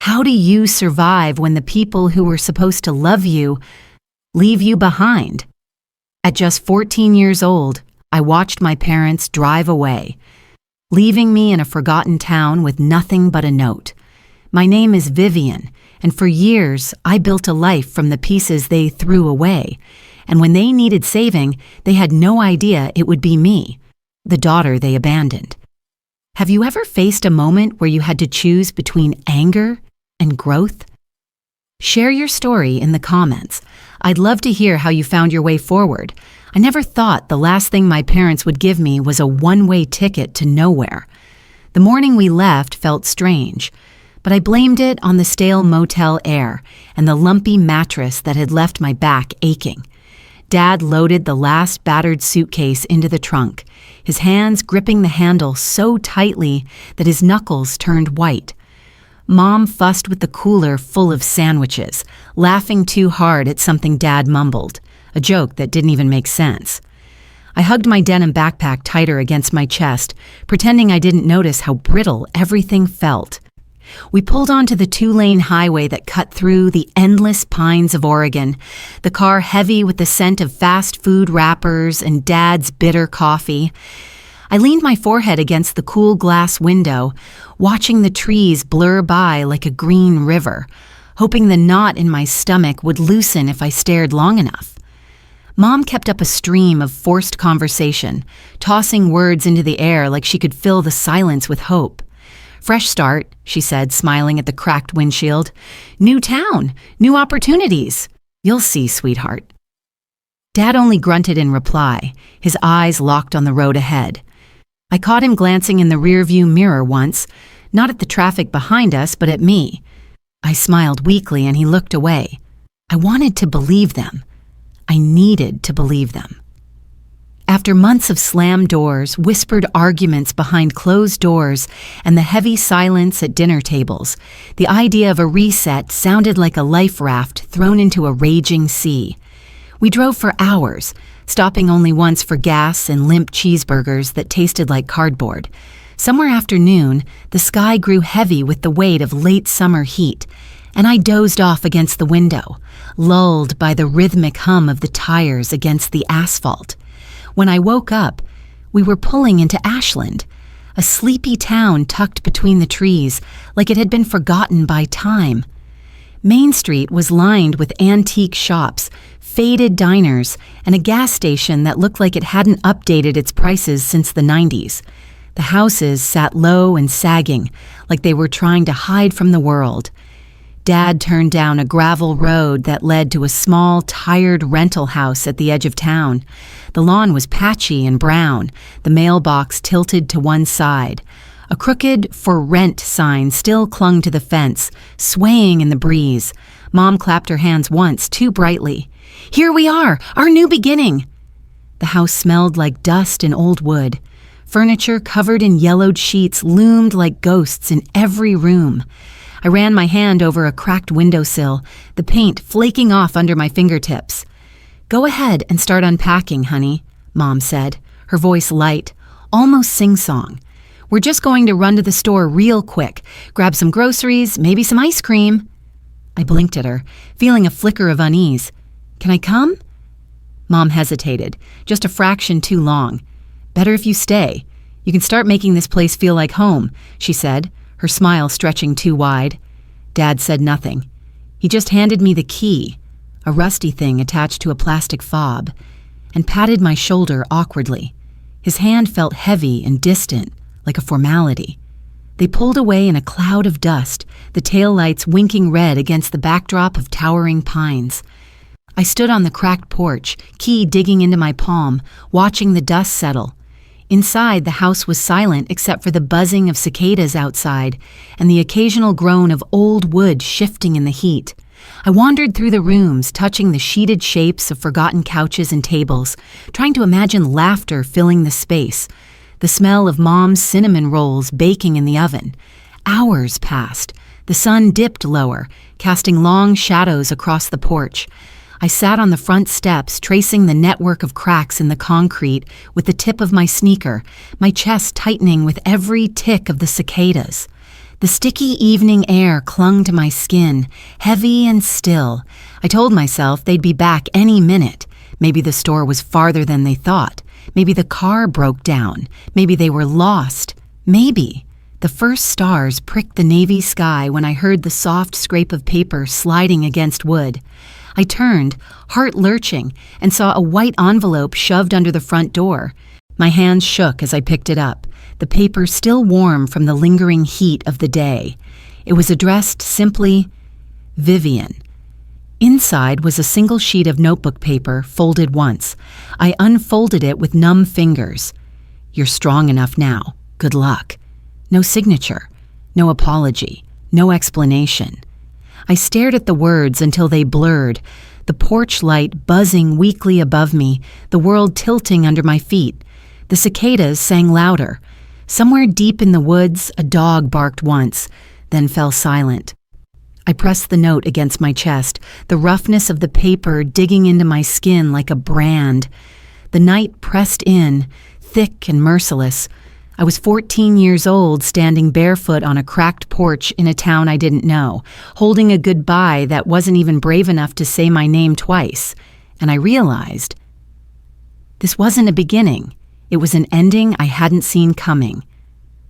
How do you survive when the people who were supposed to love you leave you behind? At just 14 years old, I watched my parents drive away, leaving me in a forgotten town with nothing but a note. My name is Vivian, and for years I built a life from the pieces they threw away. And when they needed saving, they had no idea it would be me, the daughter they abandoned. Have you ever faced a moment where you had to choose between anger and growth? Share your story in the comments. I'd love to hear how you found your way forward. I never thought the last thing my parents would give me was a one-way ticket to nowhere. The morning we left felt strange, but I blamed it on the stale motel air and the lumpy mattress that had left my back aching. Dad loaded the last battered suitcase into the trunk, his hands gripping the handle so tightly that his knuckles turned white. Mom fussed with the cooler full of sandwiches, laughing too hard at something Dad mumbled, a joke that didn't even make sense. I hugged my denim backpack tighter against my chest, pretending I didn't notice how brittle everything felt. We pulled onto the 2-lane highway that cut through the endless pines of Oregon, the car heavy with the scent of fast food wrappers and Dad's bitter coffee. I leaned my forehead against the cool glass window, watching the trees blur by like a green river, hoping the knot in my stomach would loosen if I stared long enough. Mom kept up a stream of forced conversation, tossing words into the air like she could fill the silence with hope. "Fresh start," she said, smiling at the cracked windshield. "New town, new opportunities. You'll see, sweetheart." Dad only grunted in reply, his eyes locked on the road ahead. I caught him glancing in the rearview mirror once, not at the traffic behind us, but at me. I smiled weakly and he looked away. I wanted to believe them. I needed to believe them. After months of slammed doors, whispered arguments behind closed doors, and the heavy silence at dinner tables, the idea of a reset sounded like a life raft thrown into a raging sea. We drove for hours, stopping only once for gas and limp cheeseburgers that tasted like cardboard. Somewhere after noon, the sky grew heavy with the weight of late summer heat, and I dozed off against the window, lulled by the rhythmic hum of the tires against the asphalt. When I woke up, we were pulling into Ashland, a sleepy town tucked between the trees, like it had been forgotten by time. Main Street was lined with antique shops, faded diners, and a gas station that looked like it hadn't updated its prices since the 90s. The houses sat low and sagging, like they were trying to hide from the world. Dad turned down a gravel road that led to a small, tired rental house at the edge of town. The lawn was patchy and brown, the mailbox tilted to one side. A crooked "For Rent" sign still clung to the fence, swaying in the breeze. Mom clapped her hands once, too brightly. "Here we are, our new beginning!" The house smelled like dust and old wood. Furniture covered in yellowed sheets loomed like ghosts in every room. I ran my hand over a cracked windowsill, the paint flaking off under my fingertips. "Go ahead and start unpacking, honey," Mom said, her voice light, almost sing-song. "We're just going to run to the store real quick, grab some groceries, maybe some ice cream." I blinked at her, feeling a flicker of unease. "Can I come?" Mom hesitated, just a fraction too long. "Better if you stay. You can start making this place feel like home," she said, her smile stretching too wide. Dad said nothing. He just handed me the key, a rusty thing attached to a plastic fob, and patted my shoulder awkwardly. His hand felt heavy and distant, like a formality. They pulled away in a cloud of dust, the taillights winking red against the backdrop of towering pines. I stood on the cracked porch, key digging into my palm, watching the dust settle. Inside, the house was silent except for the buzzing of cicadas outside and the occasional groan of old wood shifting in the heat. I wandered through the rooms, touching the sheeted shapes of forgotten couches and tables, trying to imagine laughter filling the space, the smell of Mom's cinnamon rolls baking in the oven. Hours passed. The sun dipped lower, casting long shadows across the porch. I sat on the front steps, tracing the network of cracks in the concrete with the tip of my sneaker, my chest tightening with every tick of the cicadas. The sticky evening air clung to my skin, heavy and still. I told myself they'd be back any minute. Maybe the store was farther than they thought. Maybe the car broke down. Maybe they were lost. Maybe. The first stars pricked the navy sky when I heard the soft scrape of paper sliding against wood. I turned, heart lurching, and saw a white envelope shoved under the front door. My hands shook as I picked it up, the paper still warm from the lingering heat of the day. It was addressed simply, Vivian. Inside was a single sheet of notebook paper, folded once. I unfolded it with numb fingers. You're strong enough now. Good luck. No signature, no apology, no explanation. I stared at the words until they blurred, the porch light buzzing weakly above me, the world tilting under my feet. The cicadas sang louder. Somewhere deep in the woods, a dog barked once, then fell silent. I pressed the note against my chest, the roughness of the paper digging into my skin like a brand. The night pressed in, thick and merciless. I was 14 years old, standing barefoot on a cracked porch in a town I didn't know, holding a goodbye that wasn't even brave enough to say my name twice. And I realized this wasn't a beginning. It was an ending I hadn't seen coming.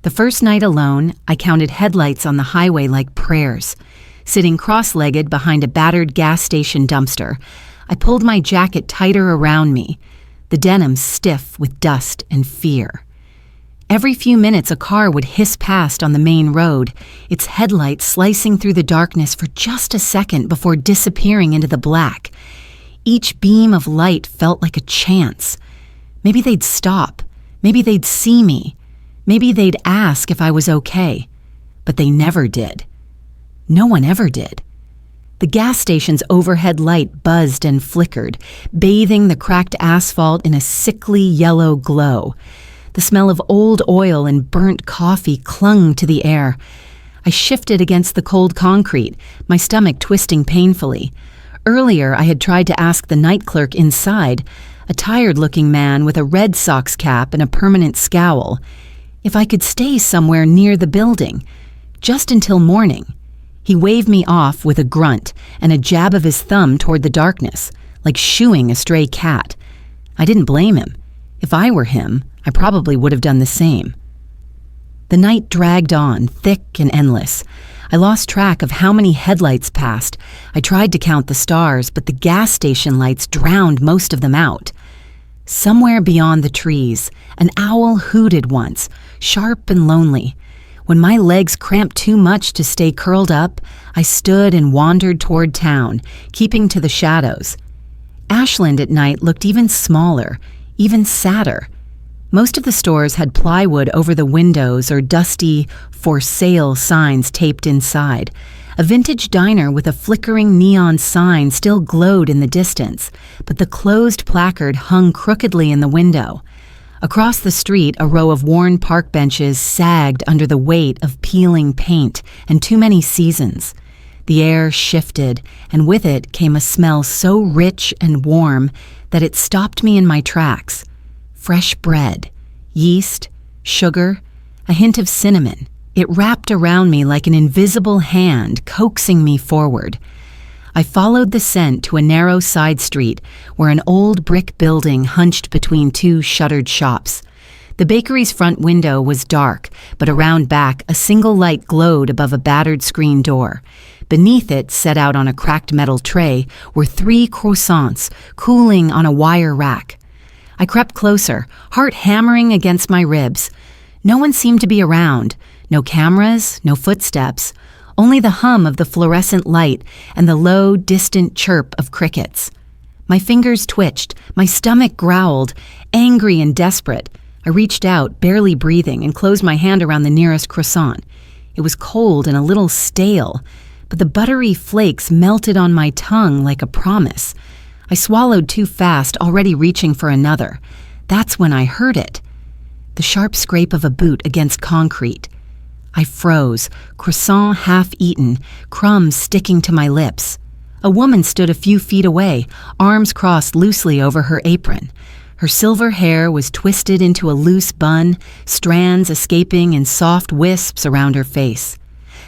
The first night alone, I counted headlights on the highway like prayers. Sitting cross-legged behind a battered gas station dumpster, I pulled my jacket tighter around me, the denim stiff with dust and fear. Every few minutes a car would hiss past on the main road, its headlights slicing through the darkness for just a second before disappearing into the black. Each beam of light felt like a chance. Maybe they'd stop. Maybe they'd see me. Maybe they'd ask if I was okay. But they never did. No one ever did. The gas station's overhead light buzzed and flickered, bathing the cracked asphalt in a sickly yellow glow. The smell of old oil and burnt coffee clung to the air. I shifted against the cold concrete, my stomach twisting painfully. Earlier, I had tried to ask the night clerk inside, a tired-looking man with a Red Sox cap and a permanent scowl, if I could stay somewhere near the building, just until morning. He waved me off with a grunt and a jab of his thumb toward the darkness, like shooing a stray cat. I didn't blame him. If I were him, I probably would have done the same. The night dragged on, thick and endless. I lost track of how many headlights passed. I tried to count the stars, but the gas station lights drowned most of them out. Somewhere beyond the trees, an owl hooted once, sharp and lonely. When my legs cramped too much to stay curled up, I stood and wandered toward town, keeping to the shadows. Ashland at night looked even smaller, even sadder. Most of the stores had plywood over the windows or dusty "for sale" signs taped inside. A vintage diner with a flickering neon sign still glowed in the distance, but the closed placard hung crookedly in the window. Across the street, a row of worn park benches sagged under the weight of peeling paint and too many seasons. The air shifted, and with it came a smell so rich and warm that it stopped me in my tracks. Fresh bread, yeast, sugar, a hint of cinnamon. It wrapped around me like an invisible hand, coaxing me forward. I followed the scent to a narrow side street where an old brick building hunched between two shuttered shops. The bakery's front window was dark, but around back a single light glowed above a battered screen door. Beneath it, set out on a cracked metal tray, were 3 croissants, cooling on a wire rack. I crept closer, heart hammering against my ribs. No one seemed to be around. No cameras, no footsteps. Only the hum of the fluorescent light and the low, distant chirp of crickets. My fingers twitched, my stomach growled, angry and desperate. I reached out, barely breathing, and closed my hand around the nearest croissant. It was cold and a little stale, but the buttery flakes melted on my tongue like a promise. I swallowed too fast, already reaching for another. That's when I heard it. The sharp scrape of a boot against concrete. I froze, croissant half-eaten, crumbs sticking to my lips. A woman stood a few feet away, arms crossed loosely over her apron. Her silver hair was twisted into a loose bun, strands escaping in soft wisps around her face.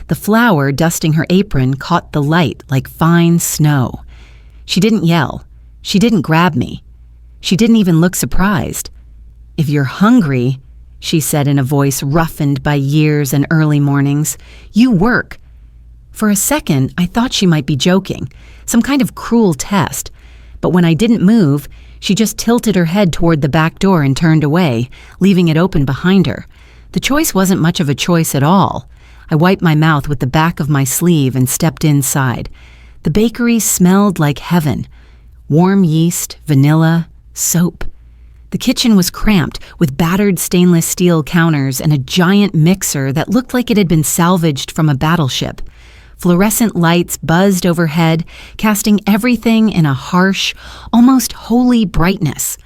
The flour dusting her apron caught the light like fine snow. She didn't yell. She didn't grab me. She didn't even look surprised. "If you're hungry," she said in a voice roughened by years and early mornings, "you work." For a second, I thought she might be joking, some kind of cruel test. But when I didn't move, she just tilted her head toward the back door and turned away, leaving it open behind her. The choice wasn't much of a choice at all. I wiped my mouth with the back of my sleeve and stepped inside. The bakery smelled like heaven. Warm yeast, vanilla, soap. The kitchen was cramped with battered stainless steel counters and a giant mixer that looked like it had been salvaged from a battleship. Fluorescent lights buzzed overhead, casting everything in a harsh, almost holy brightness.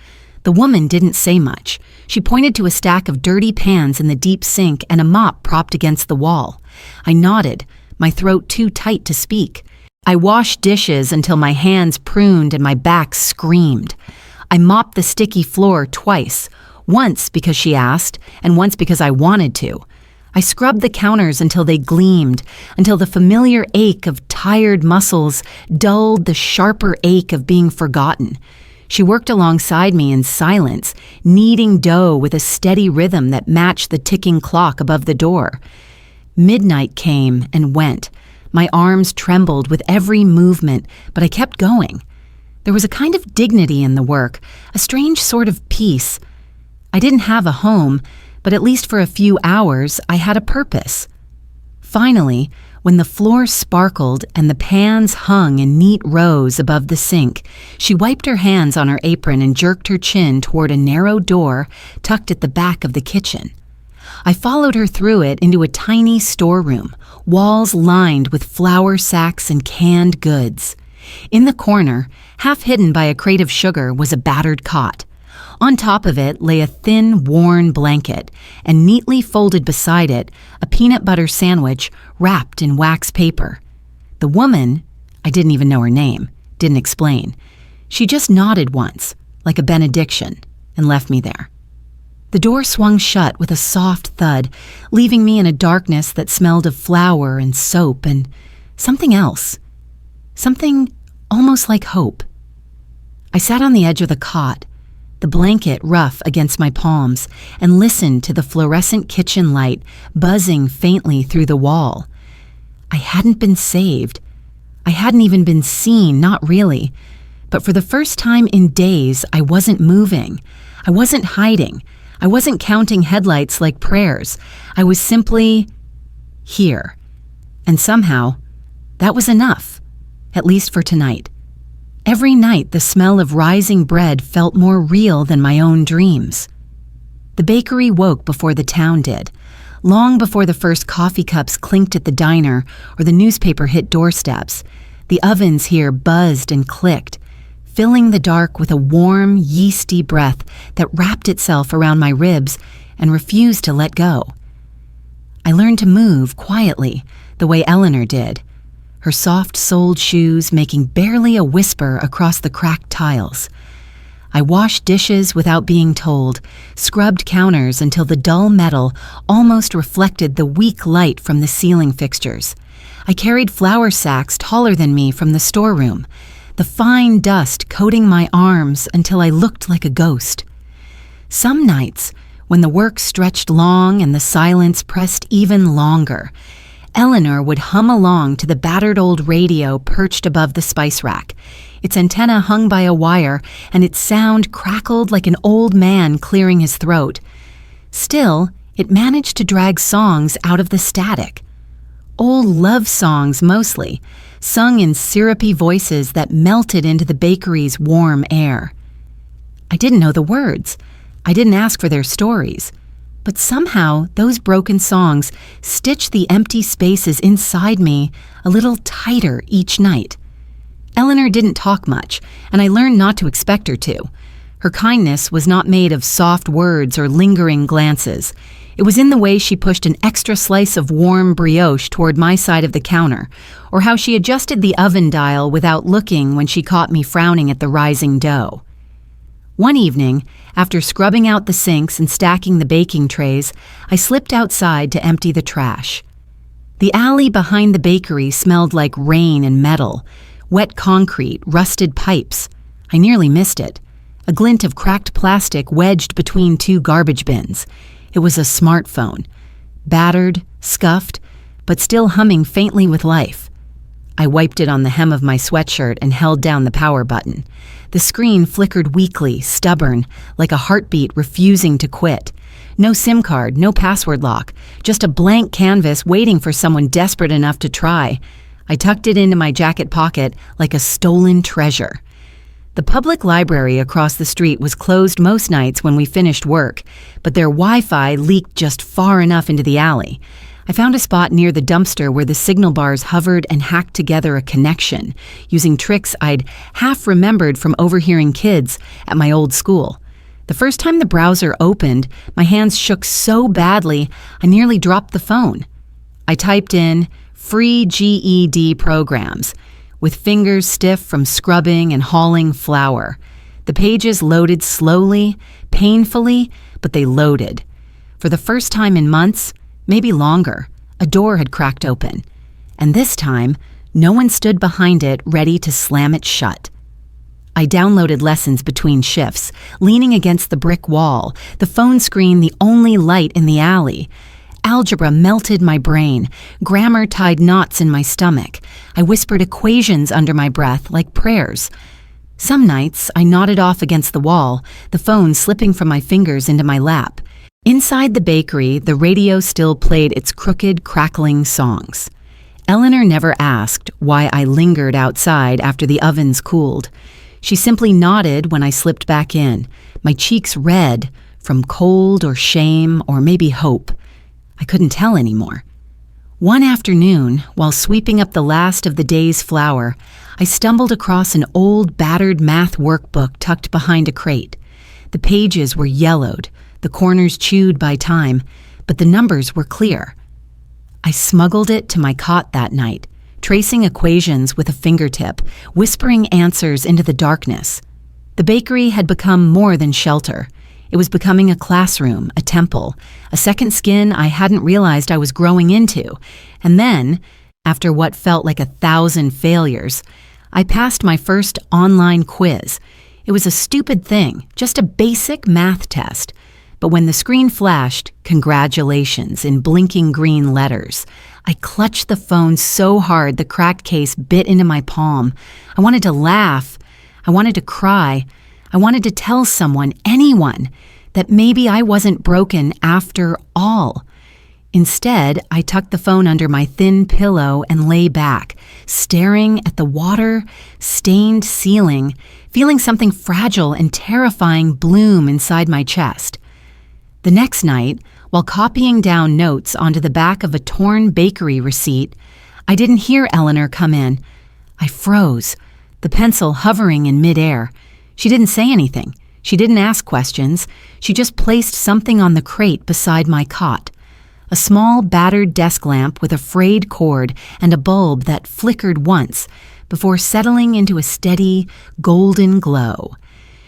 The woman didn't say much. She pointed to a stack of dirty pans in the deep sink and a mop propped against the wall. I nodded, my throat too tight to speak. I washed dishes until my hands pruned and my back screamed. I mopped the sticky floor twice, once because she asked, and once because I wanted to. I scrubbed the counters until they gleamed, until the familiar ache of tired muscles dulled the sharper ache of being forgotten. She worked alongside me in silence, kneading dough with a steady rhythm that matched the ticking clock above the door. Midnight came and went. My arms trembled with every movement, but I kept going. There was a kind of dignity in the work, a strange sort of peace. I didn't have a home, but at least for a few hours, I had a purpose. Finally, when the floor sparkled and the pans hung in neat rows above the sink, she wiped her hands on her apron and jerked her chin toward a narrow door tucked at the back of the kitchen. I followed her through it into a tiny storeroom, walls lined with flour sacks and canned goods. In the corner, half hidden by a crate of sugar, was a battered cot. On top of it lay a thin, worn blanket, and neatly folded beside it, a peanut butter sandwich wrapped in wax paper. The woman, I didn't even know her name, didn't explain. She just nodded once, like a benediction, and left me there. The door swung shut with a soft thud, leaving me in a darkness that smelled of flour and soap and something else. Something almost like hope. I sat on the edge of the cot, the blanket rough against my palms, and listened to the fluorescent kitchen light buzzing faintly through the wall. I hadn't been saved. I hadn't even been seen, not really. But for the first time in days, I wasn't moving. I wasn't hiding. I wasn't counting headlights like prayers. I was simply here. And somehow, that was enough, at least for tonight. Every night, the smell of rising bread felt more real than my own dreams. The bakery woke before the town did, long before the first coffee cups clinked at the diner or the newspaper hit doorsteps. The ovens here buzzed and clicked, filling the dark with a warm, yeasty breath that wrapped itself around my ribs and refused to let go. I learned to move quietly, the way Eleanor did, her soft-soled shoes making barely a whisper across the cracked tiles. I washed dishes without being told, scrubbed counters until the dull metal almost reflected the weak light from the ceiling fixtures. I carried flour sacks taller than me from the storeroom, the fine dust coating my arms until I looked like a ghost. Some nights, when the work stretched long and the silence pressed even longer, Eleanor would hum along to the battered old radio perched above the spice rack. Its antenna hung by a wire, and its sound crackled like an old man clearing his throat. Still, it managed to drag songs out of the static. Old love songs mostly, sung in syrupy voices that melted into the bakery's warm air. I didn't know the words. I didn't ask for their stories. But somehow, those broken songs stitched the empty spaces inside me a little tighter each night. Eleanor didn't talk much, and I learned not to expect her to. Her kindness was not made of soft words or lingering glances. It was in the way she pushed an extra slice of warm brioche toward my side of the counter, or how she adjusted the oven dial without looking when she caught me frowning at the rising dough. One evening, after scrubbing out the sinks and stacking the baking trays, I slipped outside to empty the trash. The alley behind the bakery smelled like rain and metal, wet concrete, rusted pipes. I nearly missed it. A glint of cracked plastic wedged between two garbage bins. It was a smartphone. Battered, scuffed, but still humming faintly with life. I wiped it on the hem of my sweatshirt and held down the power button. The screen flickered weakly, stubborn, like a heartbeat refusing to quit. No SIM card, no password lock, just a blank canvas waiting for someone desperate enough to try. I tucked it into my jacket pocket like a stolen treasure. The public library across the street was closed most nights when we finished work, but their Wi-Fi leaked just far enough into the alley. I found a spot near the dumpster where the signal bars hovered and hacked together a connection, using tricks I'd half remembered from overhearing kids at my old school. The first time the browser opened, my hands shook so badly I nearly dropped the phone. I typed in free GED programs, with fingers stiff from scrubbing and hauling flour. The pages loaded slowly, painfully, but they loaded. For the first time in months, maybe longer, a door had cracked open. And this time, no one stood behind it ready to slam it shut. I downloaded lessons between shifts, leaning against the brick wall, the phone screen the only light in the alley. Algebra melted my brain. Grammar tied knots in my stomach. I whispered equations under my breath like prayers. Some nights, I nodded off against the wall, the phone slipping from my fingers into my lap. Inside the bakery, the radio still played its crooked, crackling songs. Eleanor never asked why I lingered outside after the ovens cooled. She simply nodded when I slipped back in, my cheeks red from cold or shame or maybe hope. I couldn't tell anymore. One afternoon, while sweeping up the last of the day's flour, I stumbled across an old, battered math workbook tucked behind a crate. The pages were yellowed, the corners chewed by time, but the numbers were clear. I smuggled it to my cot that night, tracing equations with a fingertip, whispering answers into the darkness. The bakery had become more than shelter. It was becoming a classroom, a temple, a second skin I hadn't realized I was growing into. And then, after what felt like 1,000 failures, I passed my first online quiz. It was a stupid thing, just a basic math test. But when the screen flashed, "Congratulations," in blinking green letters, I clutched the phone so hard the cracked case bit into my palm. I wanted to laugh. I wanted to cry. I wanted to tell someone, anyone, that maybe I wasn't broken after all. Instead, I tucked the phone under my thin pillow and lay back, staring at the water-stained ceiling, feeling something fragile and terrifying bloom inside my chest. The next night, while copying down notes onto the back of a torn bakery receipt, I didn't hear Eleanor come in. I froze, the pencil hovering in midair. She didn't say anything. She didn't ask questions. She just placed something on the crate beside my cot. A small, battered desk lamp with a frayed cord and a bulb that flickered once before settling into a steady, golden glow.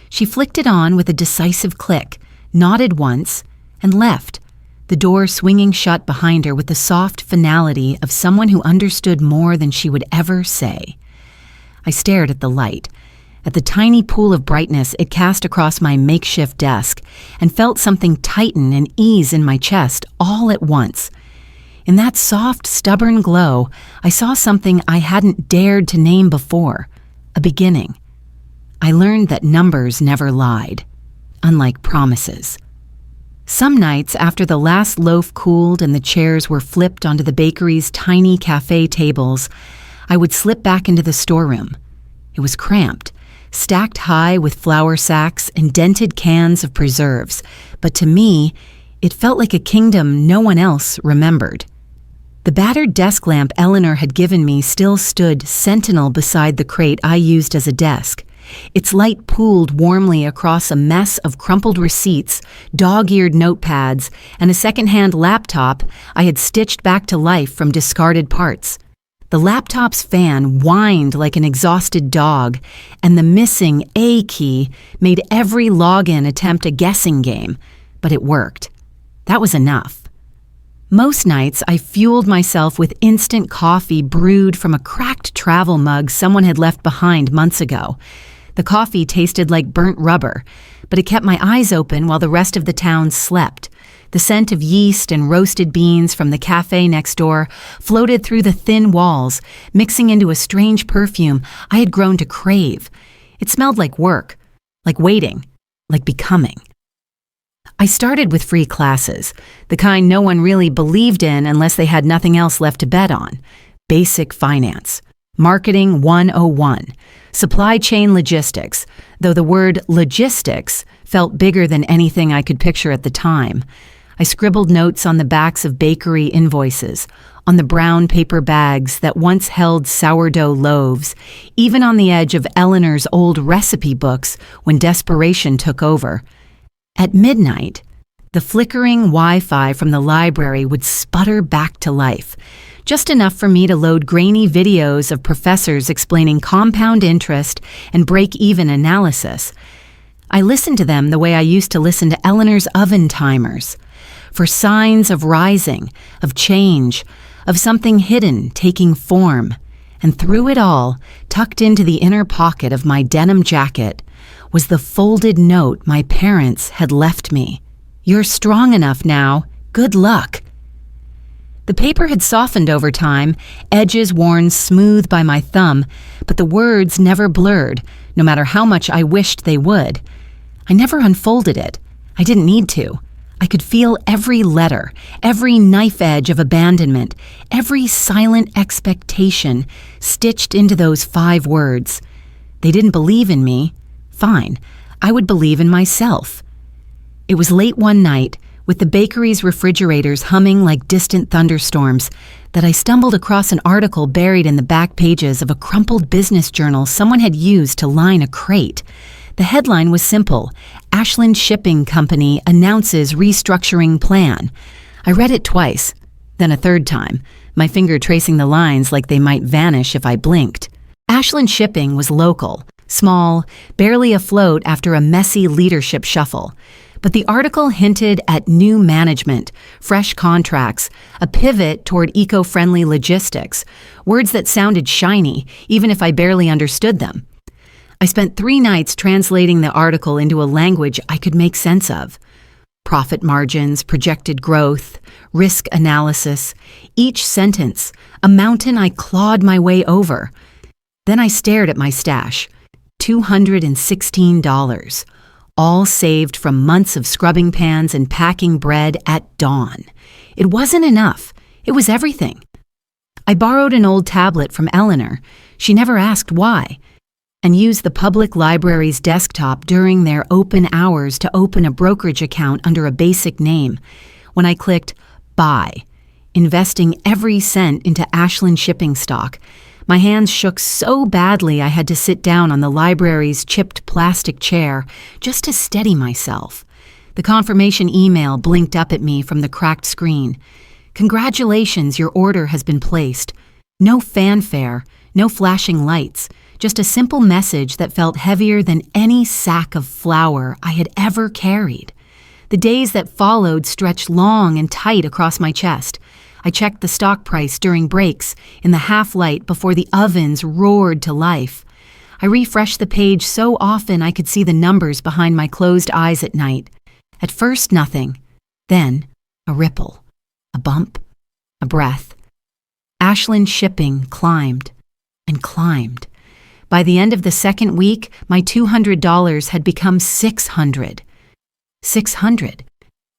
She flicked it on with a decisive click, nodded once, and left, the door swinging shut behind her with the soft finality of someone who understood more than she would ever say. I stared at the light, at the tiny pool of brightness it cast across my makeshift desk, and felt something tighten and ease in my chest all at once. In that soft, stubborn glow, I saw something I hadn't dared to name before, a beginning. I learned that numbers never lied, unlike promises. Some nights after the last loaf cooled and the chairs were flipped onto the bakery's tiny cafe tables, I would slip back into the storeroom. It was cramped, stacked high with flour sacks and dented cans of preserves, but to me, it felt like a kingdom no one else remembered. The battered desk lamp Eleanor had given me still stood sentinel beside the crate I used as a desk. Its light pooled warmly across a mess of crumpled receipts, dog-eared notepads, and a second-hand laptop I had stitched back to life from discarded parts. The laptop's fan whined like an exhausted dog, and the missing A key made every login attempt a guessing game, but it worked. That was enough. Most nights, I fueled myself with instant coffee brewed from a cracked travel mug someone had left behind months ago. The coffee tasted like burnt rubber, but it kept my eyes open while the rest of the town slept. The scent of yeast and roasted beans from the cafe next door floated through the thin walls, mixing into a strange perfume I had grown to crave. It smelled like work, like waiting, like becoming. I started with free classes, the kind no one really believed in unless they had nothing else left to bet on. Basic finance, marketing 101, supply chain logistics, though the word logistics felt bigger than anything I could picture at the time. I scribbled notes on the backs of bakery invoices, on the brown paper bags that once held sourdough loaves, even on the edge of Eleanor's old recipe books when desperation took over. At midnight, the flickering Wi-Fi from the library would sputter back to life, just enough for me to load grainy videos of professors explaining compound interest and break-even analysis. I listened to them the way I used to listen to Eleanor's oven timers, for signs of rising, of change, of something hidden taking form. And through it all, tucked into the inner pocket of my denim jacket, was the folded note my parents had left me. "You're strong enough now. Good luck." The paper had softened over time, edges worn smooth by my thumb, but the words never blurred, no matter how much I wished they would. I never unfolded it. I didn't need to. I could feel every letter, every knife edge of abandonment, every silent expectation stitched into those 5 words. They didn't believe in me. Fine, I would believe in myself. It was late one night, with the bakery's refrigerators humming like distant thunderstorms, that I stumbled across an article buried in the back pages of a crumpled business journal someone had used to line a crate. The headline was simple: Ashland Shipping Company announces restructuring plan. I read it twice, then a third time, my finger tracing the lines like they might vanish if I blinked. Ashland Shipping was local, small, barely afloat after a messy leadership shuffle. But the article hinted at new management, fresh contracts, a pivot toward eco-friendly logistics, words that sounded shiny, even if I barely understood them. I spent 3 nights translating the article into a language I could make sense of. Profit margins, projected growth, risk analysis, each sentence, a mountain I clawed my way over. Then I stared at my stash. $216, all saved from months of scrubbing pans and packing bread at dawn. It wasn't enough. It was everything. I borrowed an old tablet from Eleanor. She never asked why, and used the public library's desktop during their open hours to open a brokerage account under a basic name. When I clicked buy, investing every cent into Ashland Shipping stock, my hands shook so badly I had to sit down on the library's chipped plastic chair just to steady myself. The confirmation email blinked up at me from the cracked screen. "Congratulations, your order has been placed." No fanfare, no flashing lights, just a simple message that felt heavier than any sack of flour I had ever carried. The days that followed stretched long and tight across my chest. I checked the stock price during breaks in the half-light before the ovens roared to life. I refreshed the page so often I could see the numbers behind my closed eyes at night. At first, nothing. Then, a ripple, a bump, a breath. Ashland Shipping climbed and climbed. By the end of the second week, my $200 had become $600. $600.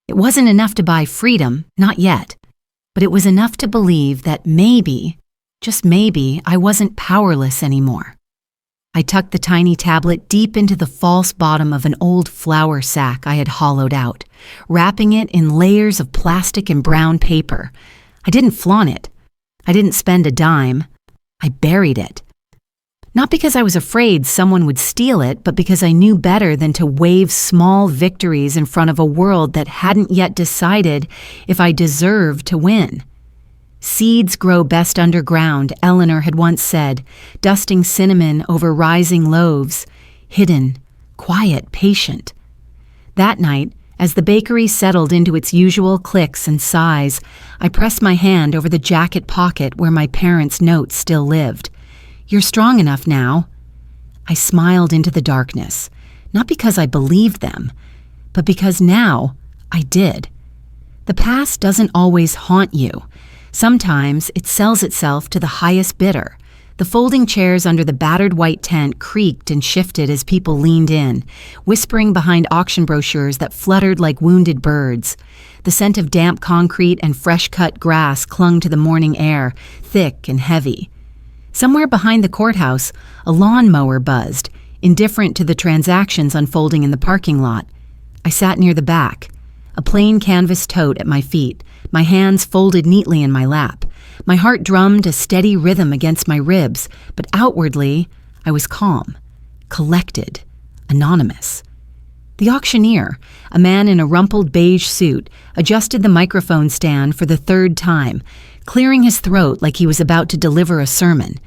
It wasn't enough to buy freedom, not yet. But it was enough to believe that maybe, just maybe, I wasn't powerless anymore. I tucked the tiny tablet deep into the false bottom of an old flour sack I had hollowed out, wrapping it in layers of plastic and brown paper. I didn't flaunt it. I didn't spend a dime. I buried it. Not because I was afraid someone would steal it, but because I knew better than to wave small victories in front of a world that hadn't yet decided if I deserved to win. Seeds grow best underground, Eleanor had once said, dusting cinnamon over rising loaves, hidden, quiet, patient. That night, As the bakery settled into its usual clicks and sighs, I pressed my hand over the jacket pocket where my parents' note still lived. "You're strong enough now." I smiled into the darkness, not because I believed them, but because now I did. The past doesn't always haunt you. Sometimes it sells itself to the highest bidder. The folding chairs under the battered white tent creaked and shifted as people leaned in, whispering behind auction brochures that fluttered like wounded birds. The scent of damp concrete and fresh-cut grass clung to the morning air, thick and heavy. Somewhere behind the courthouse, a lawnmower buzzed, indifferent to the transactions unfolding in the parking lot. I sat near the back, a plain canvas tote at my feet, my hands folded neatly in my lap. My heart drummed a steady rhythm against my ribs, but outwardly, I was calm, collected, anonymous. The auctioneer, a man in a rumpled beige suit, adjusted the microphone stand for the third time, clearing his throat like he was about to deliver a sermon.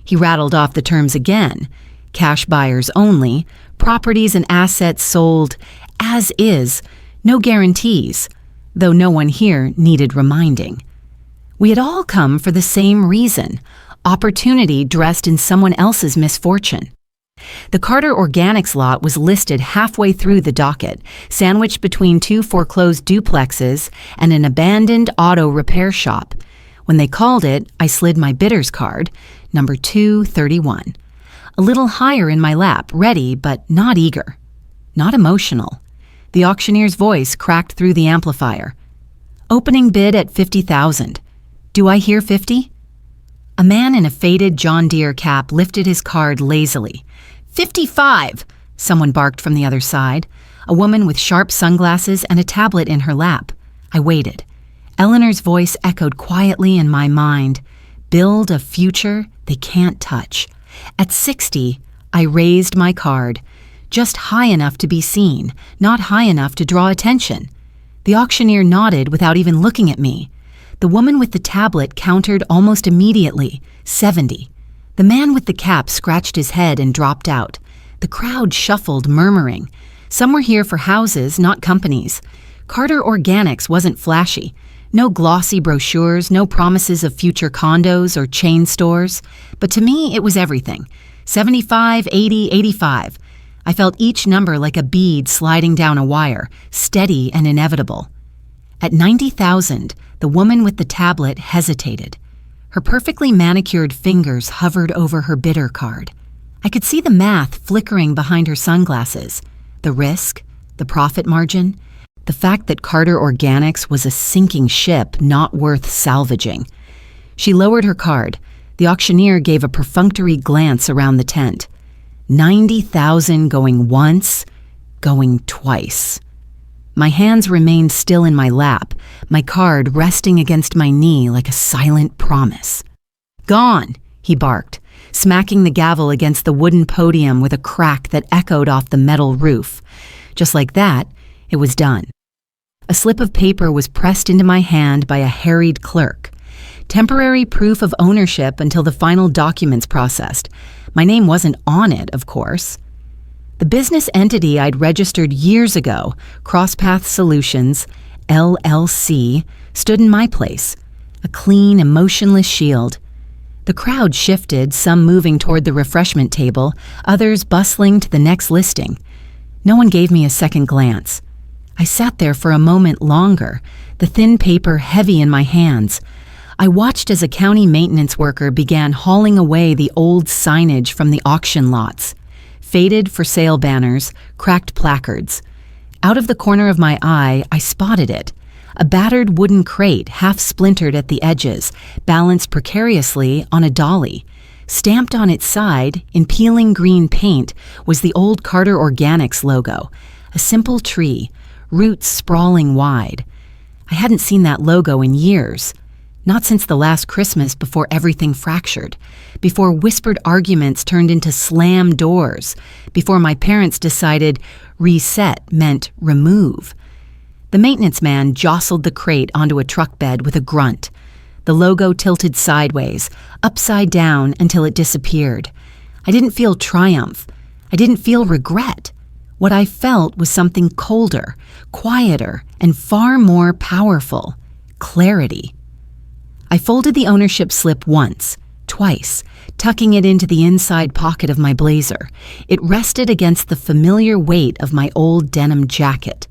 He rattled off the terms again: cash buyers only, properties and assets sold as is, no guarantees, though no one here needed reminding. We had all come for the same reason: opportunity dressed in someone else's misfortune. The Carter Organics lot was listed halfway through the docket, sandwiched between two foreclosed duplexes and an abandoned auto repair shop. When they called it, I slid my bidder's card, number 231, a little higher in my lap, ready but not eager, not emotional. The auctioneer's voice cracked through the amplifier. "Opening bid at $50,000. Do I hear 50? A man in a faded John Deere cap lifted his card lazily. "55!" someone barked from the other side, a woman with sharp sunglasses and a tablet in her lap. I waited. Eleanor's voice echoed quietly in my mind. "Build a future they can't touch." At 60, I raised my card, just high enough to be seen, not high enough to draw attention. The auctioneer nodded without even looking at me. The woman with the tablet countered almost immediately, 70. The man with the cap scratched his head and dropped out. The crowd shuffled, murmuring. Some were here for houses, not companies. Carter Organics wasn't flashy. No glossy brochures, no promises of future condos or chain stores. But to me, it was everything. 75, 80, 85. I felt each number like a bead sliding down a wire, steady and inevitable. At 90,000, the woman with the tablet hesitated. Her perfectly manicured fingers hovered over her bidder card. I could see the math flickering behind her sunglasses. The risk, the profit margin, the fact that Carter Organics was a sinking ship not worth salvaging. She lowered her card. The auctioneer gave a perfunctory glance around the tent. 90,000 going once, going twice. My hands remained still in my lap, my card resting against my knee like a silent promise. "Gone," he barked, smacking the gavel against the wooden podium with a crack that echoed off the metal roof. Just like that, it was done. A slip of paper was pressed into my hand by a harried clerk. Temporary proof of ownership until the final documents processed. My name wasn't on it, of course. The business entity I'd registered years ago, CrossPath Solutions, LLC, stood in my place, a clean, emotionless shield. The crowd shifted, some moving toward the refreshment table, others bustling to the next listing. No one gave me a second glance. I sat there for a moment longer, the thin paper heavy in my hands. I watched as a county maintenance worker began hauling away the old signage from the auction lots. Faded for sale banners, cracked placards. Out of the corner of my eye, I spotted it. A battered wooden crate, half splintered at the edges, balanced precariously on a dolly. Stamped on its side, in peeling green paint, was the old Carter Organics logo. A simple tree, roots sprawling wide. I hadn't seen that logo in years. Not since the last Christmas before everything fractured, before whispered arguments turned into slam doors, before my parents decided reset meant remove. The maintenance man jostled the crate onto a truck bed with a grunt. The logo tilted sideways, upside down until it disappeared. I didn't feel triumph. I didn't feel regret. What I felt was something colder, quieter, and far more powerful: clarity. I folded the ownership slip once, twice, tucking it into the inside pocket of my blazer. It rested against the familiar weight of my old denim jacket,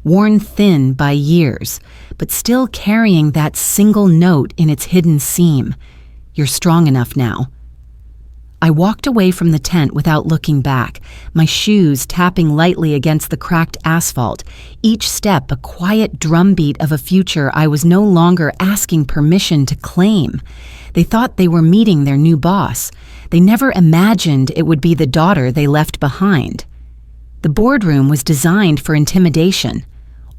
worn thin by years, but still carrying that single note in its hidden seam: "You're strong enough now." I walked away from the tent without looking back, my shoes tapping lightly against the cracked asphalt, each step a quiet drumbeat of a future I was no longer asking permission to claim. They thought they were meeting their new boss. They never imagined it would be the daughter they left behind. The boardroom was designed for intimidation.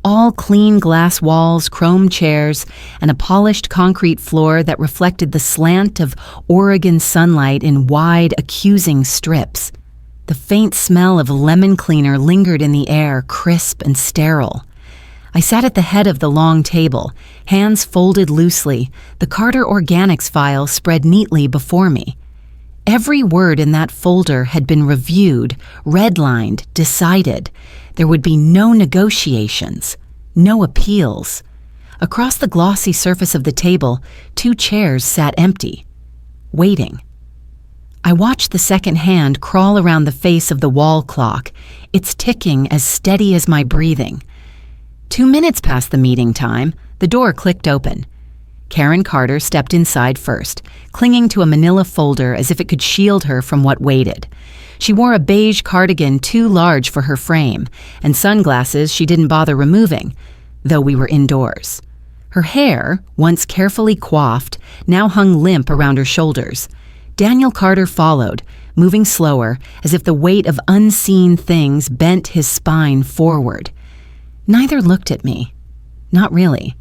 All clean glass walls, chrome chairs, and a polished concrete floor that reflected the slant of Oregon sunlight in wide, accusing strips. The faint smell of lemon cleaner lingered in the air, crisp and sterile. I sat at the head of the long table, hands folded loosely, the Carter Organics file spread neatly before me. Every word in that folder had been reviewed, redlined, decided. There would be no negotiations, no appeals. Across the glossy surface of the table, 2 chairs sat empty, waiting. I watched the second hand crawl around the face of the wall clock, its ticking as steady as my breathing. 2 minutes past the meeting time, the door clicked open. Karen Carter stepped inside first, clinging to a manila folder as if it could shield her from what waited. She wore a beige cardigan too large for her frame, and sunglasses she didn't bother removing, though we were indoors. Her hair, once carefully coiffed, now hung limp around her shoulders. Daniel Carter followed, moving slower, as if the weight of unseen things bent his spine forward. Neither looked at me. Not really.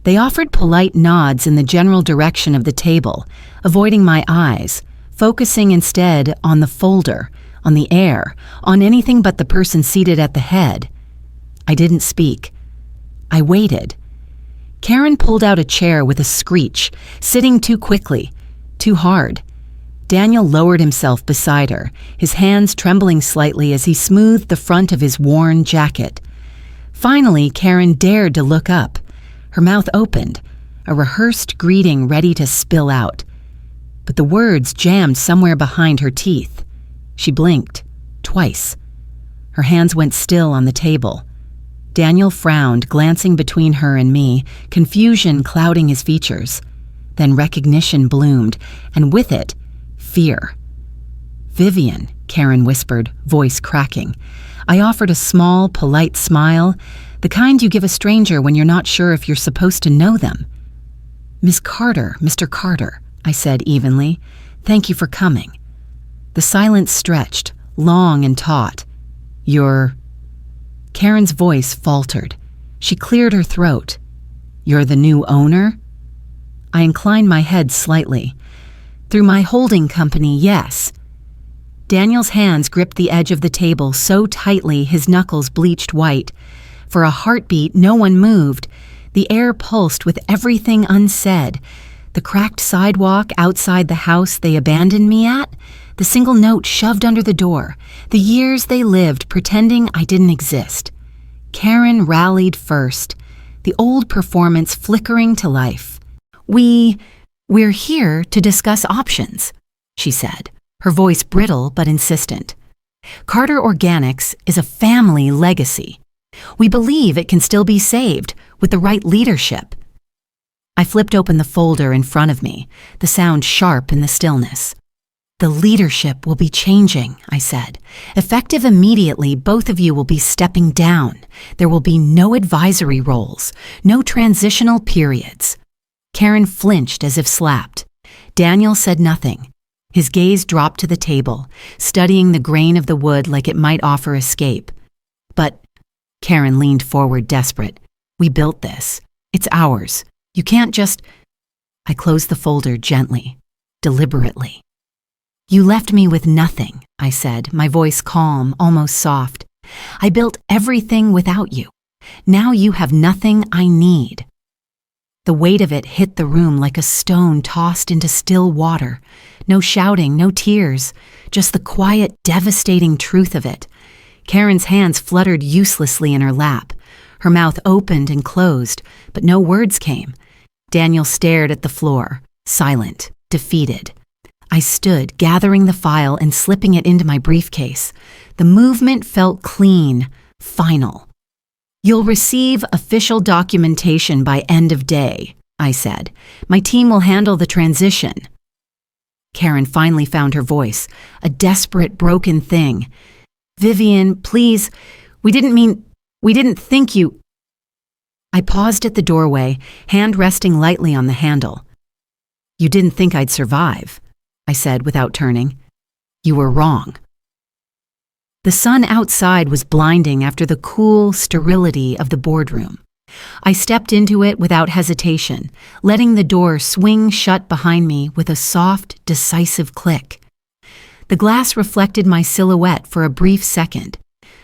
They offered polite nods in the general direction of the table, avoiding my eyes, focusing instead on the folder, on the air, on anything but the person seated at the head. I didn't speak. I waited. Karen pulled out a chair with a screech, sitting too quickly, too hard. Daniel lowered himself beside her, his hands trembling slightly as he smoothed the front of his worn jacket. Finally, Karen dared to look up. Her mouth opened, a rehearsed greeting ready to spill out. But the words jammed somewhere behind her teeth. She blinked, twice. Her hands went still on the table. Daniel frowned, glancing between her and me, confusion clouding his features. Then recognition bloomed, and with it, fear. "Vivian," Karen whispered, voice cracking. I offered a small, polite smile, the kind you give a stranger when you're not sure if you're supposed to know them. "Miss Carter, Mr. Carter," I said evenly. "Thank you for coming." The silence stretched, long and taut. "You're—" Karen's voice faltered. She cleared her throat. "You're the new owner?" I inclined my head slightly. "Through my holding company, yes." Daniel's hands gripped the edge of the table so tightly his knuckles bleached white. For a heartbeat, no one moved. The air pulsed with everything unsaid. The cracked sidewalk outside the house they abandoned me at, the single note shoved under the door, the years they lived pretending I didn't exist. Karen rallied first, the old performance flickering to life. We're here to discuss options," she said, her voice brittle but insistent. "Carter Organics is a family legacy. We believe it can still be saved with the right leadership." I flipped open the folder in front of me, the sound sharp in the stillness. "The leadership will be changing," I said. "Effective immediately, both of you will be stepping down. There will be no advisory roles, no transitional periods." Karen flinched as if slapped. Daniel said nothing. His gaze dropped to the table, studying the grain of the wood like it might offer escape. "But," Karen leaned forward desperate, "we built this. It's ours. You can't just—" I closed the folder gently, deliberately. "You left me with nothing," I said, my voice calm, almost soft. "I built everything without you. Now you have nothing I need." The weight of it hit the room like a stone tossed into still water. No shouting, no tears, just the quiet, devastating truth of it. Karen's hands fluttered uselessly in her lap. Her mouth opened and closed, but no words came. Daniel stared at the floor, silent, defeated. I stood, gathering the file and slipping it into my briefcase. The movement felt clean, final. "You'll receive official documentation by end of day," I said. "My team will handle the transition." Karen finally found her voice, a desperate, broken thing. "Vivian, please, we didn't think you—" I paused at the doorway, hand resting lightly on the handle. "You didn't think I'd survive," I said without turning. "You were wrong." The sun outside was blinding after the cool sterility of the boardroom. I stepped into it without hesitation, letting the door swing shut behind me with a soft, decisive click. The glass reflected my silhouette for a brief second,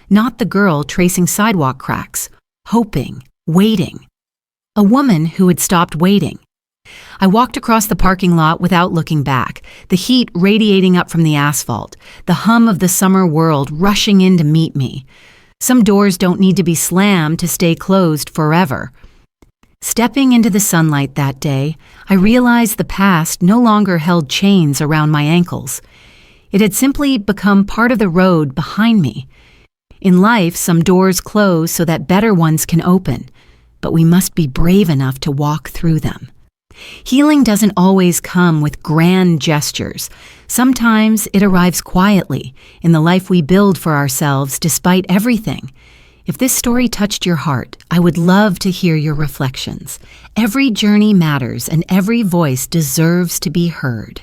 not the girl tracing sidewalk cracks, hoping, waiting. A woman who had stopped waiting. I walked across the parking lot without looking back, the heat radiating up from the asphalt, the hum of the summer world rushing in to meet me. Some doors don't need to be slammed to stay closed forever. Stepping into the sunlight that day, I realized the past no longer held chains around my ankles. It had simply become part of the road behind me. In life, some doors close so that better ones can open, but we must be brave enough to walk through them. Healing doesn't always come with grand gestures. Sometimes it arrives quietly in the life we build for ourselves despite everything. If this story touched your heart, I would love to hear your reflections. Every journey matters and every voice deserves to be heard.